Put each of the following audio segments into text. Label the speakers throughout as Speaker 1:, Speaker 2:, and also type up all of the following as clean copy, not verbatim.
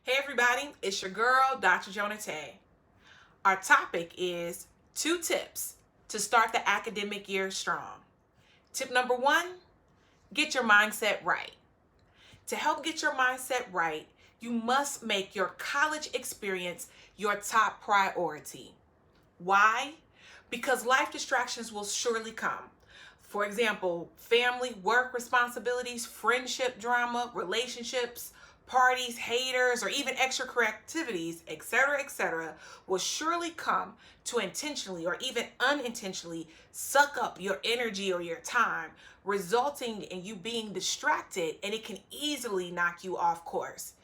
Speaker 1: Hey everybody, it's your girl, Dr. Jonah Tay. Our topic is 2 tips to start the academic year strong. Tip number 1, get your mindset right. To help get your mindset right, you must make your college experience your top priority. Why? Because life distractions will surely come. For example, family, work responsibilities, friendship drama, relationships, parties, haters, or even extracurricular activities, etc., will surely come to intentionally or even unintentionally suck up your energy or your time, resulting in you being distracted, and it can easily knock you off course.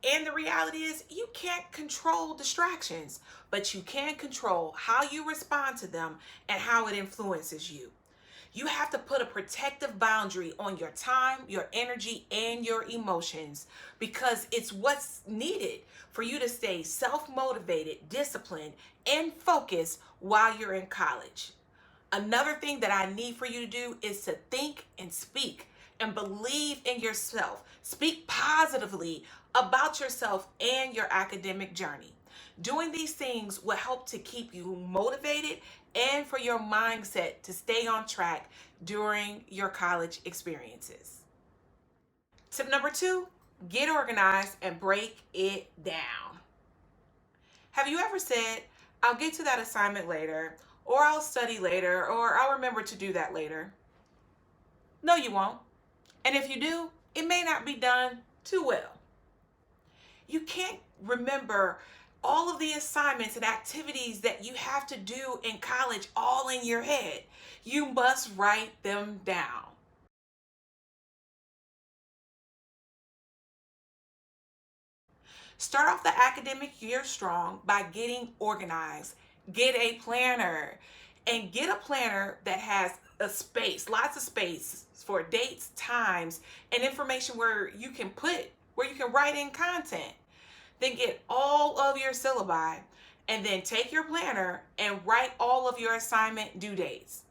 Speaker 1: And the reality is, you can't control distractions, but you can control how you respond to them and how it influences you. You have to put a protective boundary on your time, your energy, and your emotions because it's what's needed for you to stay self-motivated, disciplined, and focused while you're in college. Another thing that I need for you to do is to think and speak and believe in yourself. Speak positively about yourself and your academic journey. Doing these things will help to keep you motivated and for your mindset to stay on track during your college experiences. Tip number 2, get organized and break it down. Have you ever said, I'll get to that assignment later, or I'll study later, or I'll remember to do that later? No, you won't. And if you do, it may not be done too well. You can't remember all of the assignments and activities that you have to do in college all in your head. You must write them down. Start off the academic year strong by getting organized. Get a planner and get a planner that has a space, lots of space for dates, times, and information where you can write in content. Then get all of your syllabi and then take your planner and write all of your assignment due dates.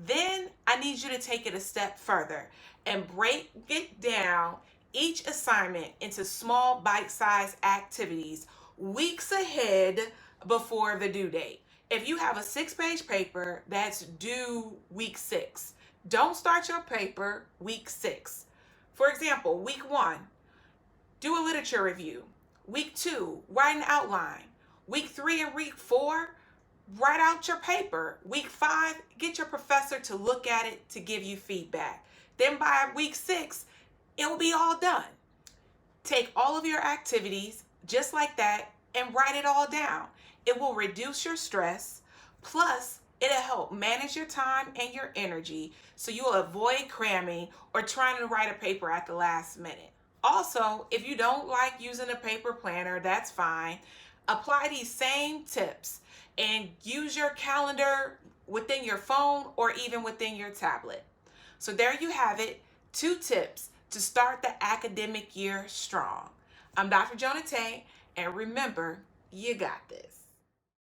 Speaker 1: Then I need you to take it a step further and break it down each assignment into small bite-sized activities weeks ahead before the due date. If you have a 6-page paper that's due week 6, don't start your paper week 6. For example, week 1, do a literature review. Week 2, write an outline. Week 3 and week 4, write out your paper. Week 5, get your professor to look at it to give you feedback. Then by week 6, it will be all done. Take all of your activities just like that and write it all down. It will reduce your stress, plus it'll help manage your time and your energy so you'll avoid cramming or trying to write a paper at the last minute. Also, if you don't like using a paper planner, that's fine. Apply these same tips and use your calendar within your phone or even within your tablet. So there you have it, 2 tips to start the academic year strong. I'm Dr. Jonah Tay, and remember, you got this.